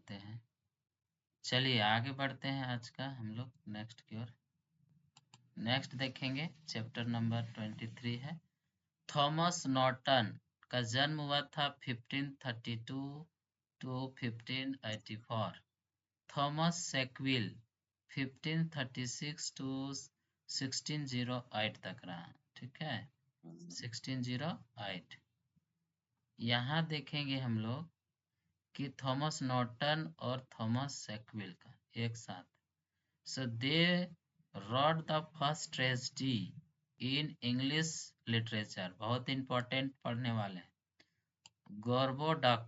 करते हैं। चलिए आगे बढ़ते हैं आज का हम लोग नेक्स्ट की ओर। नेक्स्ट देखेंगे चैप्टर नंबर 23 है। थॉमस नॉर्टन का जन्म हुआ था 1532 टू 1584। थॉमस सेक्विल 1536 टू 1608 तक रहा। ठीक है, 1608। यहाँ देखेंगे हम लोग कि थॉमस नॉर्टन और थॉमस सेक्विल का एक साथ। सो दे wrote the first tragedy in English literature। बहुत इंपॉर्टेंट पढ़ने वाले हैं। गोरबोडक,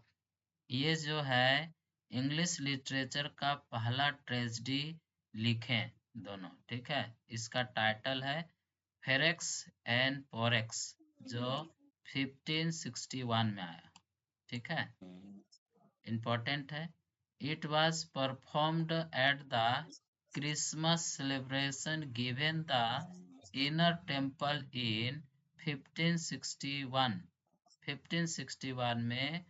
ये जो है इंग्लिश लिटरेचर का पहला ट्रेजेडी लिखे दोनों। ठीक है, इसका टाइटल है फेरेक्स एंड पोरेक्स, जो 1561 में आया। ठीक है, इम्पोर्टेंट है। It was performed at the Christmas celebration given the inner temple in 1561। 1561 में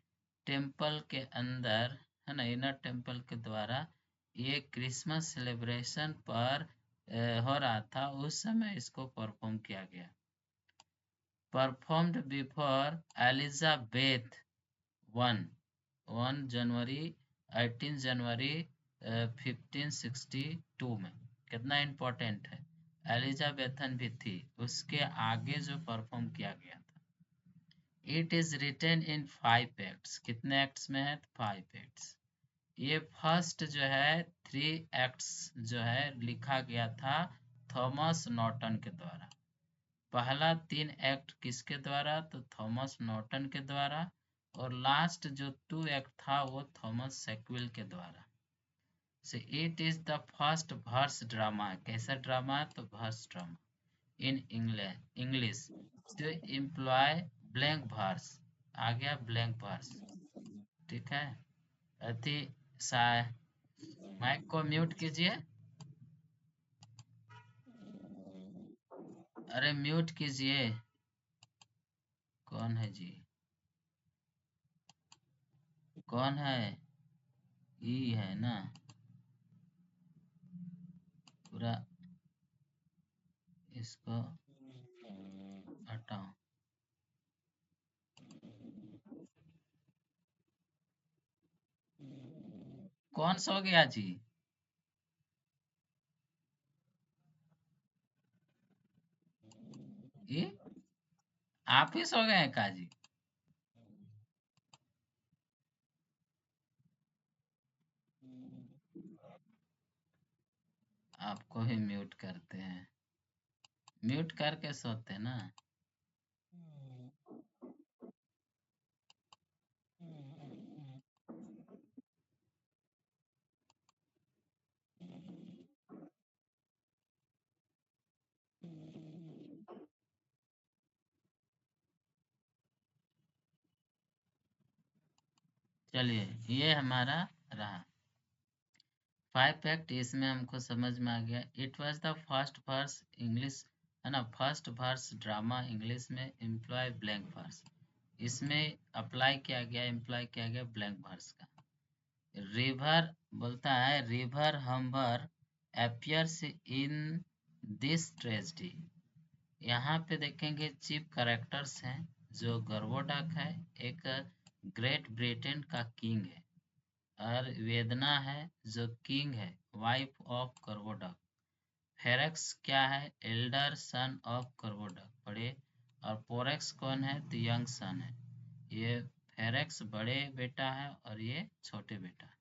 टेम्पल के अंदर है ना, इनर टेम्पल के द्वारा ये क्रिसमस सेलिब्रेशन पर हो रहा था, उस समय इसको परफॉर्म किया गया। परफॉर्म्ड बिफोर एलिजाबेथ 1 जनवरी 18 जनवरी 1562 में। कितना इम्पोर्टेंट है, एलिजाबेथन भी थी, उसके आगे जो परफॉर्म किया गया था। It is written in 5 acts. कितने एक्ट्स में है? 5 एक्ट्स। ये फर्स्ट जो है 3 एक्ट्स जो है लिखा गया था थॉमस नॉर्टन के द्वारा। पहला 3 एक्ट किसके द्वारा? तो थॉमस नॉर्टन के द्वारा। और लास्ट जो 2 एक्ट था वो थॉमस सेक्विल के द्वारा। So it is the first verse drama। कैसा ड्रामा? तो verse drama in English to employ blank verse। आ गया blank verse। ठीक है, अति माइक को म्यूट कीजिए। अरे म्यूट कीजिए। कौन है जी? कौन है? ई है ना पूरा, इसको हटाओ। कौन सो गया जी? ये आप ही सो गए का जी? आपको ही म्यूट करते हैं, म्यूट करके सोते ना। चलिए ये हमारा रहा 5 एक्ट, इसमें हमको समझ में आ गया। It was the first verse English, है ना, फर्स्ट वर्स ड्रामा इंग्लिश में एम्प्लॉय ब्लैंक वर्स। इसमें अप्लाई किया गया, एम्प्लॉय किया गया ब्लैंक वर्स का। रिवर बोलता है, river हम्बर appears in this tragedy. यहाँ पे देखेंगे चीफ कैरेक्टर्स हैं, जो गर्वोडक है, एक ग्रेट ब्रिटेन का किंग है, और वेदना है जो किंग है, वाइफ ऑफ गर्वोडक। फेरेक्स क्या है? एल्डर सन ऑफ गर्वोडक, बड़े। और पोरेक्स कौन है? तो यंग सन है। ये फेरेक्स बड़े बेटा है और ये छोटे बेटा।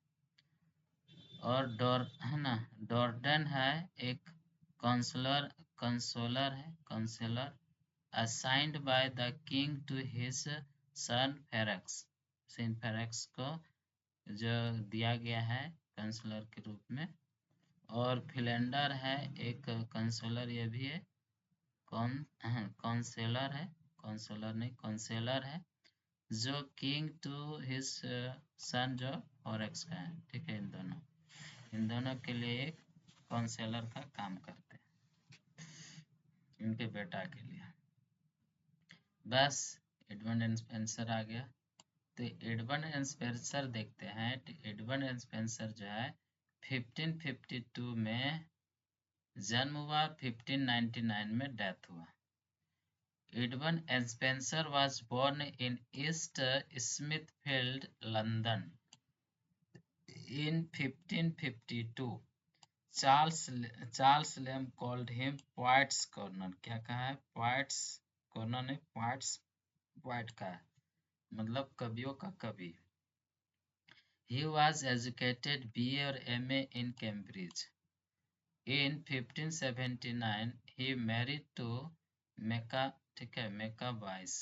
और डॉर है ना, डॉर्डन है एक काउंसलर, कंसोलर है, counsellor assigned by the king to his son Ferrex. Son Ferrex को जो दिया गया है काउंसलर के रूप में। और फिलेंडर है एक काउंसलर, ये भी है कौन, काउंसलर है, काउंसलर नहीं काउंसलर है, जो किंग टू हिज सन जो फॉरेक्स का है। ठीक है, इन दोनों के लिए एक काउंसलर का काम करते हैं, इनके बेटा के लिए। बस एडवर्ड आंसर आ गया। तो एडवर्ड एंड स्पेंसर देखते हैं। तो एडवर्ड एंड स्पेंसर जो है 1552 में जन्म हुआ, 1599 में डेथ हुआ। Edward and Spencer was born in East Smithfield, London in 1552। Charles lame called him poets corner। क्या कहा है? poets corner नहीं, poet का है, मतलब कवियों का कवि। He was educated BA और MA in Cambridge। In 1579 he married to Mecca, ठीक है, Maccabe's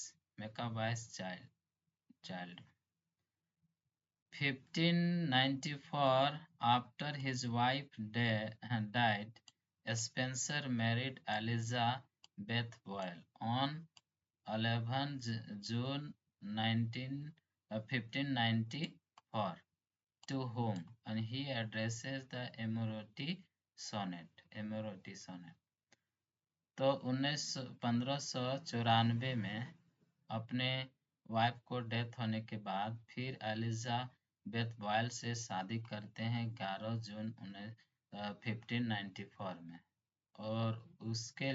child। 1594 after his wife died, Spencer married Elizabeth Boyle on 11 June 1594, to whom and he addresses the Emirati sonnet। तो 1594 में अपने wife को death होने के बाद फिर एलिजाबेथ बॉयल से शादी करते हैं 11 जून 1594 में। और उसके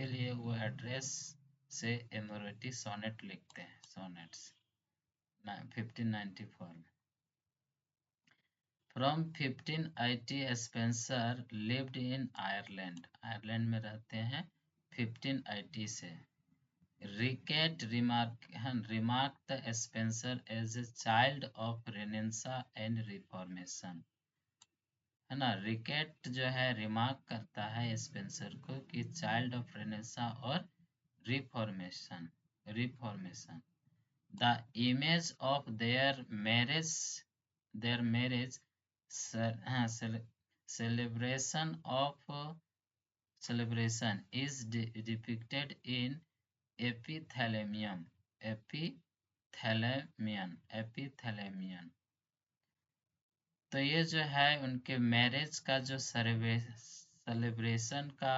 लिए वो एड्रेस से एमोरेटी सोनेट लिखते हैं, सोनेट्स 1594 में। From 1580 Spencer lived in Ireland में रहते हैं 1580 से। Rickett remarked Spencer as a child of Renaissance and Reformation। है ना, रिकेट जो है रिमार्क करता है स्पेंसर को कि चाइल्ड ऑफ रेनेसा और reformation. The image of their marriage celebration is depicted in epithalamion। तो ये जो है उनके मैरिज का जो सेलिब्रेशन का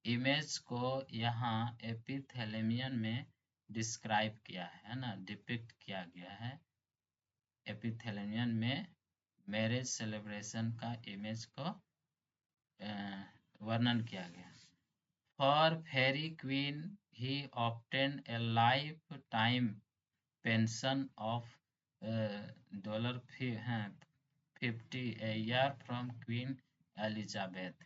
इमेज को यहाँ एपिथेलेमियन में डिस्क्राइब किया है ना, डिपिक्ट किया गया है। एपिथेलेमियन में मैरिज सेलिब्रेशन का इमेज को वर्णन किया गया। For Faerie Queene he obtain a life time pension of $50 a year from Queen Elizabeth।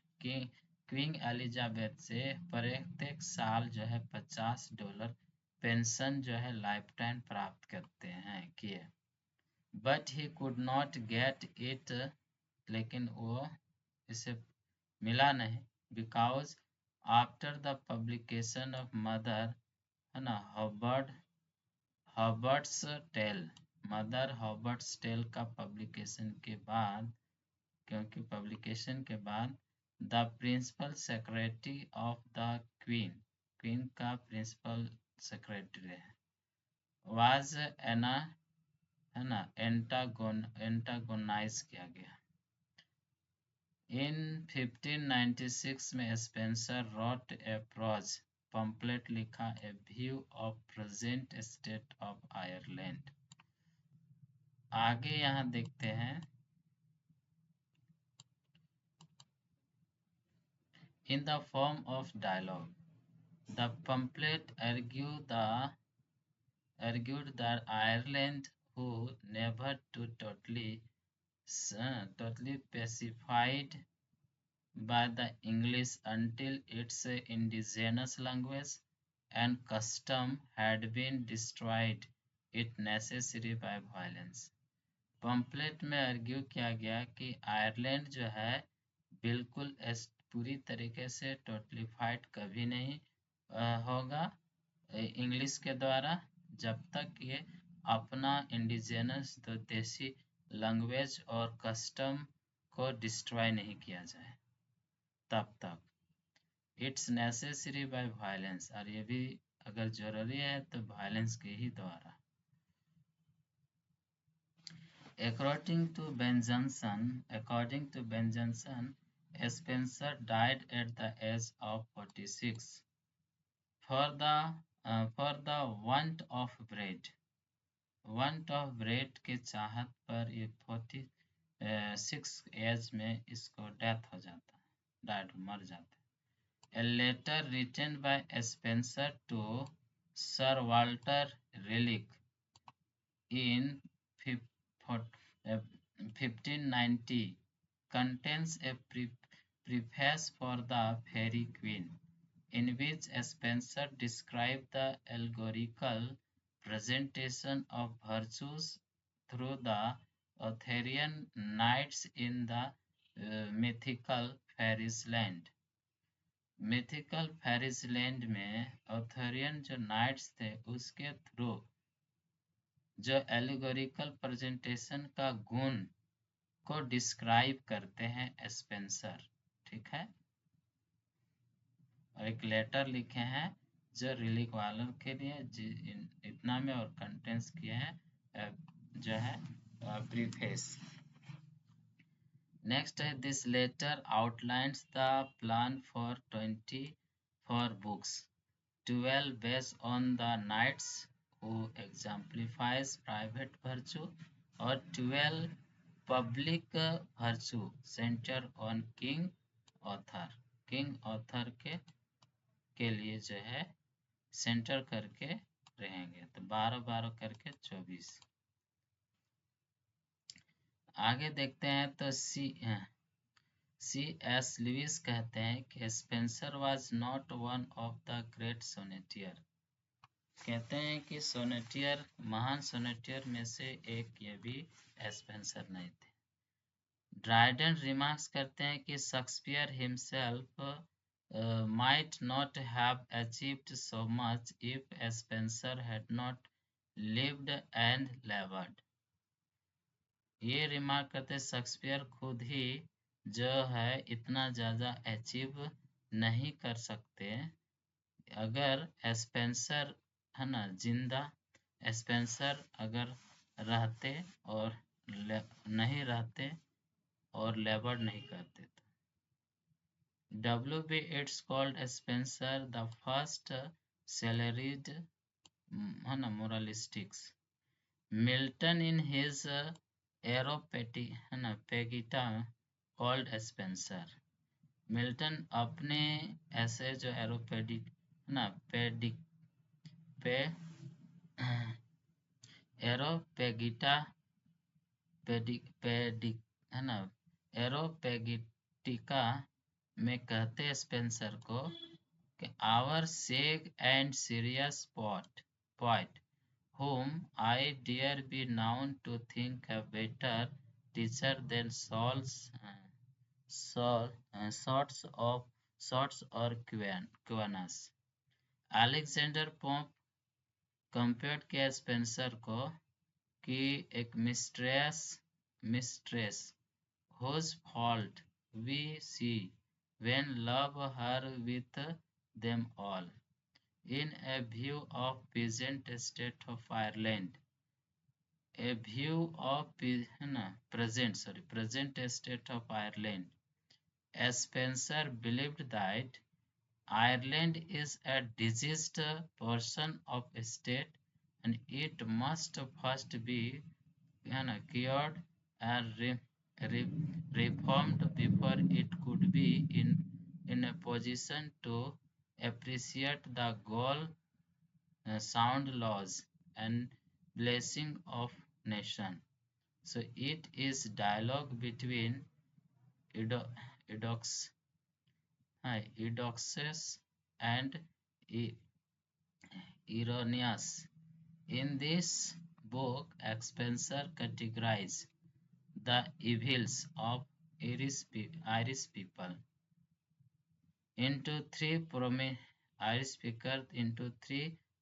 Queen Elizabeth से प्रत्येक साल जो है $50 पेंशन जो है लाइफ टाइम प्राप्त करते हैं किए। But he could not get it, लेकिन वो इसे मिला नहीं। Because after the publication of mother, है ना, हॉबर्ट्स टेल का पब्लिकेशन के बाद, the principal secretary of the queen का प्रिंसिपल सेक्रेटरी है वाज एना, है ना, एंटागोनाइज किया गया। इन 1596 में Spenser wrote a prose pamphlet लिखा, a view of present state of Ireland. आगे यहाँ देखते हैं, in the form of dialogue, the pamphlet argued that Ireland, who never to totally pacified by the English until its indigenous language and custom had been destroyed, it necessary by violence। Pamphlet में argue किया गया कि Ireland जो है बिल्कुल पूरी तरीके से टोटलीफाइड कभी नहीं होगा इंग्लिश के द्वारा, जब तक ये अपना इंडिजिनस तो देसी लैंग्वेज और कस्टम को डिस्ट्रॉय नहीं किया जाए तब तक। इट्स नेसेसरी बाय वायलेंस, और ये भी अगर जरूरी है तो वायलेंस के ही द्वारा। According to Ben Jonson, Spencer died at the age of 46 for the for the want of bread के चाहत पर ये 46 एज में इसको डेथ हो जाता है, डाइड मर जाता है। A letter written by Spencer to Sir Walter Raleigh in 1590 contains a preface for the Fairy Queen, in which Spencer describes the allegorical presentation of virtues through the Arthurian knights in the mythical Fairyland। Mythical fairyland में Arthurian जो nights थे उसके through जो allegorical presentation का गुण को describe करते हैं स्पेंसर। ठीक है, और एक लेटर लिखे हैं जो रिलीक वालों के लिए इतना में और कंटेंट्स किए हैं जो है प्रीफेस। नेक्स्ट है this letter outlines the plan for 24 books, 12 based on the knights who exemplifies private virtue और 12 public virtue center on king author के लिए जो है सेंटर करके रहेंगे। तो 12-12 करके 24। आगे देखते हैं तो सी एस लुइस कहते हैं कि Spencer was not one of the great सोनेटियर। कहते हैं कि सोनेटियर महान सोनेटियर में से एक ये भी स्पेंसर नहीं थे। ड्राइडन रिमार्क्स करते हैं कि Shakespeare himself might not have achieved so much if Spencer had not lived and labored। ये रिमार्क करते शेक्सपियर खुद ही जो है इतना ज़्यादा अचीव नहीं कर सकते अगर स्पेंसर है ना जिंदा स्पेंसर अगर रहते और नहीं रहते और लेबर नहीं करते तो। W.B. Yeats called Spencer the first salaried है ना moralistics। Milton in his Areopagitica called Spenser. Milton अपने ऐसे जो एरोपेडिक है ना एरोपेगिटा है ना एरोपेगिटिका में कहते स्पेंसर को कि our sage and serious poet whom I dare be known to think a better teacher than sorts or Quinas। Alexander pope compared किया स्पेंसर को कि एक mistress whose fault we see when love her with them all। In a view of present state of Ireland, a view of present state of Ireland, Spencer believed that Ireland is a diseased portion of a state and it must first be cured and reformed before it could be in a position to appreciate the goal sound laws and blessing of nation। So it is dialogue between Eudoxus and Irenaeus। In this book, Spencer categorizes the evils of Irish people into three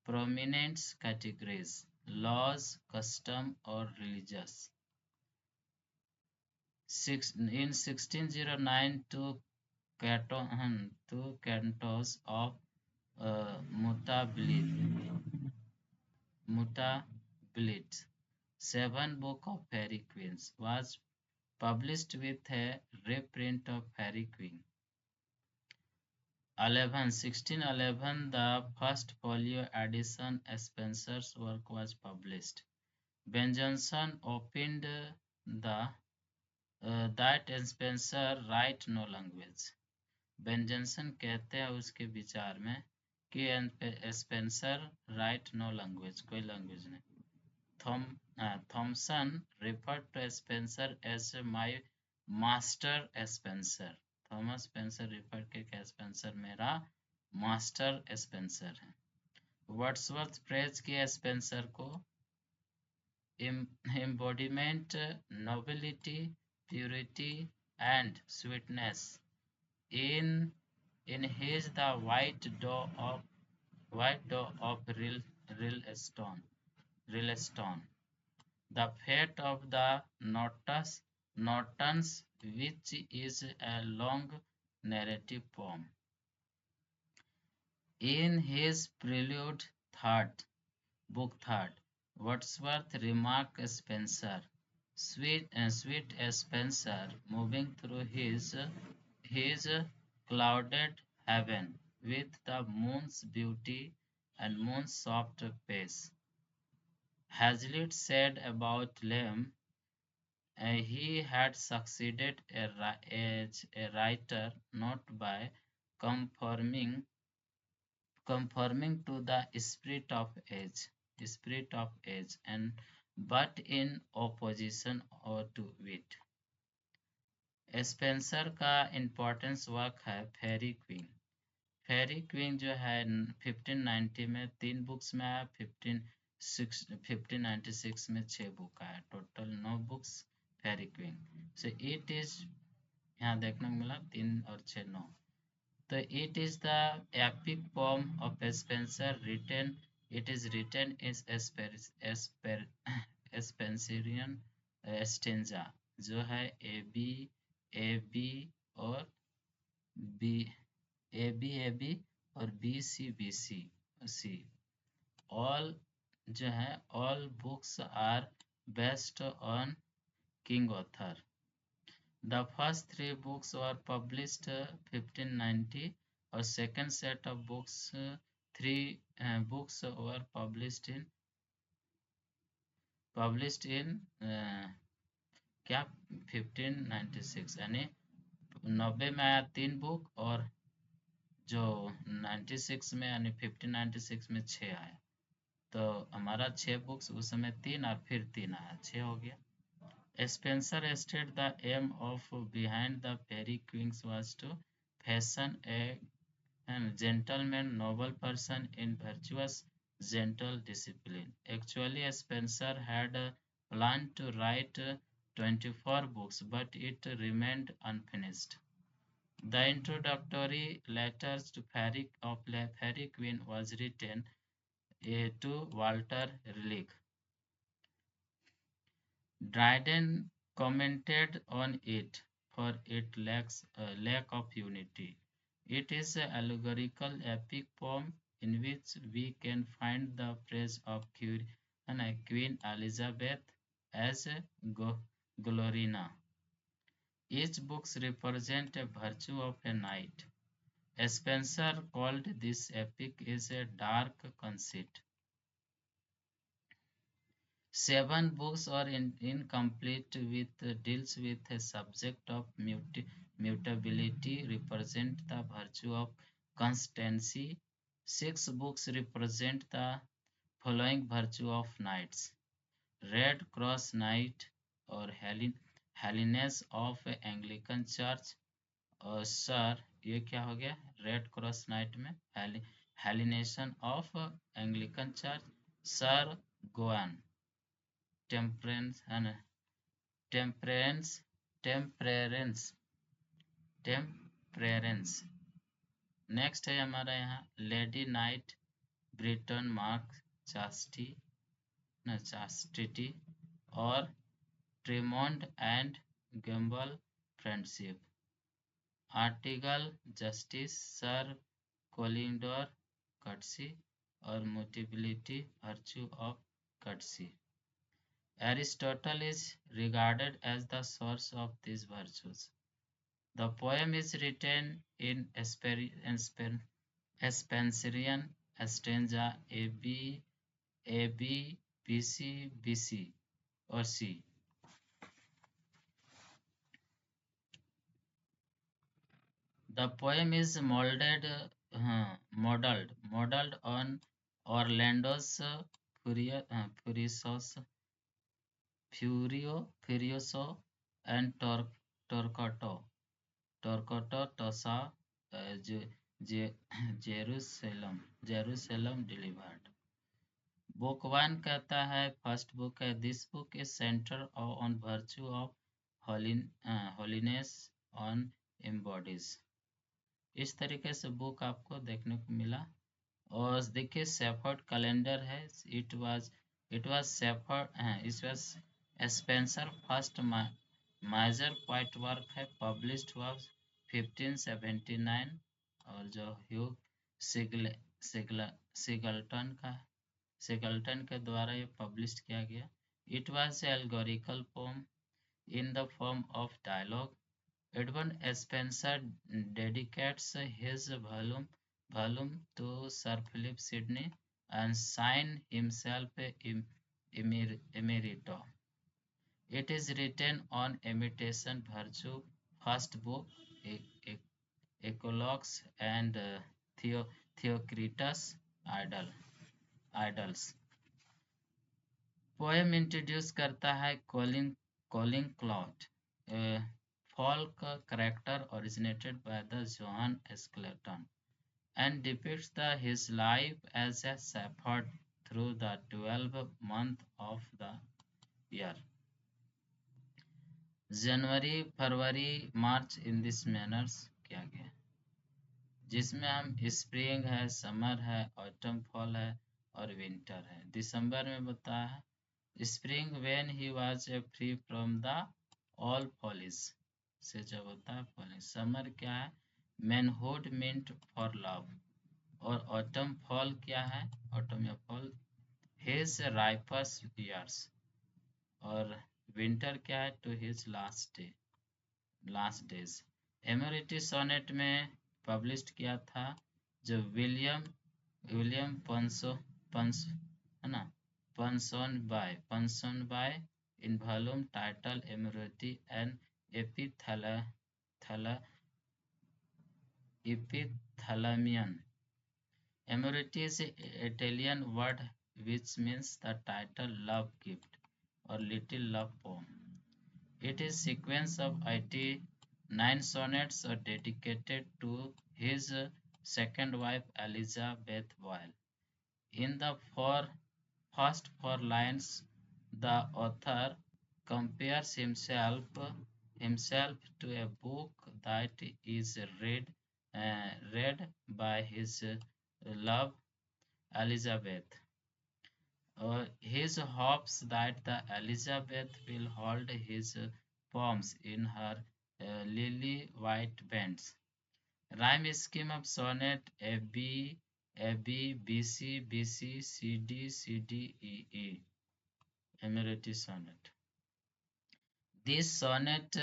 prominent categories: laws, custom, or religious। In 1609, two cantos of Mutablit, 7 Book of Fairy Queens, was published with a reprint of Fairy Queen। 11, 1611, the first folio edition Spencer's work was published. Ben Jonson opened the that Spencer write no language. Ben Jonson कहते हैं उसके विचार में कि Spenser write no language, कोई language नहीं. Thomson referred to Spencer as my master Spencer. Thomas Spenser refer के Spenser मेरा मास्टर स्पेंसर है. वर्ड्सवर्थ प्रेज किया स्पेंसर को embodiment, nobility, purity, and sweetness. In his The White Doe of Real Stone, The Fate of the Nortons, which is a long narrative poem. In his prelude third, Wordsworth remarked Spencer, sweet Spencer, moving through his clouded heaven with the moon's beauty and moon's soft pace. Hazlitt said about Lamb, he had succeeded as a writer not by conforming to the spirit of age, and but in opposition or to it. Spencer का importance work है फेरी queen. फेरी queen जो है 1590 में 3 books में आया, 1596 में 6 book आया, total 9 books Faerie Queene. So it is यहाँ देखने को मिला 3 और 6 9. तो it is the epic poem of Spencer written. It is written in Spenserian stanza, जो है A B और B A B और B C. All जो है all books are based on King author. The first 3 books were published 1590 और second set of books 3 books were published in क्या 1596, यानी 90 में आया 3 बुक और जो 96 में यानी 1596 में 6 आया. तो हमारा 6 बुक्स उस समय 3 और फिर 3 आया, 6 हो गया. Spencer stated the aim of behind the Fairy Queens was to fashion a gentleman, noble person in virtuous, gentle discipline. Actually, Spencer had planned to write 24 books, but it remained unfinished. The introductory letters to Fairy Queen was written to Walter Raleigh. Dryden commented on it for its lack of unity. It is an allegorical epic poem in which we can find the praise of Queen Elizabeth as Glorina. Each book represents a virtue of a knight. Spencer called this epic is a dark conceit. 7 books are incomplete with deals with a subject of mutability, represent the virtue of constancy. 6 books represent the following virtue of knights: Red Cross Knight or Holiness of Anglican Church. और sir ये क्या हो गया red cross knight में हेलिनेशन of Anglican church. Sir Guyon temperance है ना, temperance. Next है हमारा यहाँ lady knight Britomart chastity और Triamond and Cambell friendship. Artegall justice sir Calidore courtesy और मोटिबिलिटी virtue of courtesy. Aristotle is regarded as the source of these virtues. The poem is written in Spenserian stanza A B B C or C. The poem is modeled on Orlando's Furioso and Torquato Tosa, Je, Jerusalem delivered. Book one कहता है first book है this book is centre on virtue of holiness on embodies. इस तरीके से book आपको देखने को मिला। और देखिए सेफर्ड कैलेंडर है। It was Shepheardes it was Spenser first major quite work है पब्लिश्ड वाज 1579। और जो ह्यू सिगल सिगल सिगल्टन का सिगल्टन के द्वारा ये पब्लिश किया गया। It was allegorical poem in the form of dialogue. Edmund Spenser dedicates his volume to Sir Philip Sidney and signed himself emerito. It is written on imitation virtue, first book, e- e- Eclogues and Theocritus idols. Poem introduce करता है calling clot, folk character originated by the Johann Skeleton and depicts his life as a shepherd through the 12 month of the year. January February March in this manners किया गया, जिसमें हम spring है, summer है, autumn fall है और winter है। दिसंबर में बताया है spring when he was free from the all follies से जब होता है फॉलिस। समर क्या है मैनहुड मिंट फॉर लव। और ऑटम फॉल क्या है ऑटम या फॉल हिज राइपस ईयर्स। और विंटर क्या है to his last days. Amoretti sonnet में पब्लिश किया था जो विलियम पंस है ना Ponsonby in volume title Amoretti and Epithalamion. Amoretti is Italian word which means the title love gift or little love poem. It is sequence of 89 sonnets dedicated to his second wife Elizabeth Boyle. In the first four lines, the author compares himself to a book that is read by his love Elizabeth. His hopes that the Elizabeth will hold his poems in her lily white bands. Rhyme scheme of sonnet A B B C C D E. Emirati sonnet. This sonnet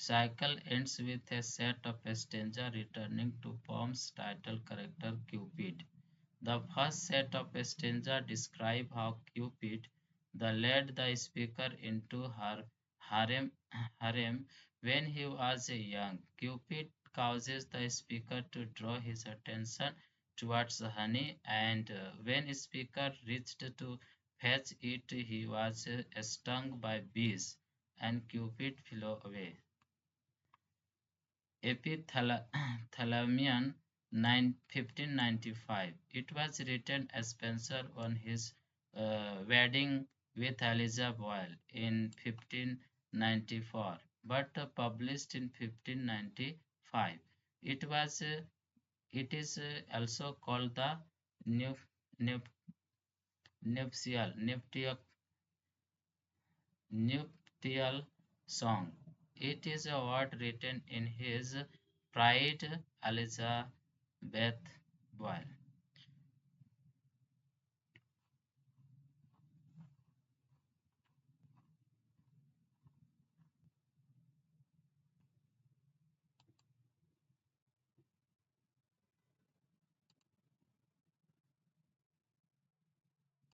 cycle ends with a set of stanza returning to poem's title character Cupid. The first set of stanza describe how Cupid led the speaker into her harem when he was young. Cupid causes the speaker to draw his attention towards honey, and when speaker reached to fetch it, he was stung by bees, and Cupid flew away. Epithalamion 1595. It was written as Spenser on his wedding with Eliza Boyle in 1594, but published in 1595. It was it is also called the nup, nup, nuptial song. It is a word written in his pride Elizabeth Boyle.